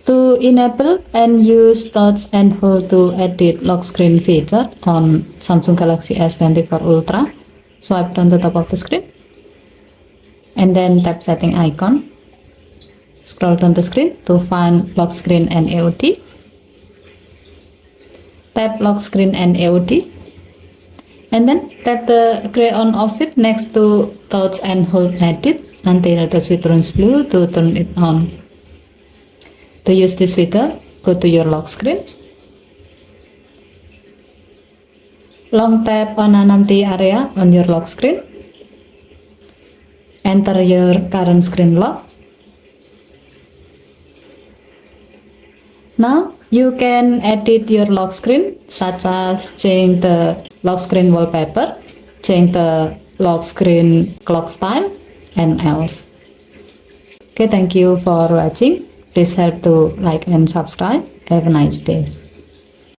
To enable and use touch and hold to edit lock screen feature on Samsung Galaxy S24 Ultra, swipe down the top of the screen and then tap setting icon. Scroll down the screen to find lock screen and AOD. Tap lock screen and AOD. And then tap the gray on off switch next to touch and hold edit until the switch turns blue to turn it on. To use this feature, go to your lock screen. Long tap on an empty area on your lock screen. Enter your current screen lock. Now you can edit your lock screen, such as change the lock screen wallpaper, change the lock screen clock style, and else. Okay, thank you for watching. Please help to like and subscribe. Have a nice day.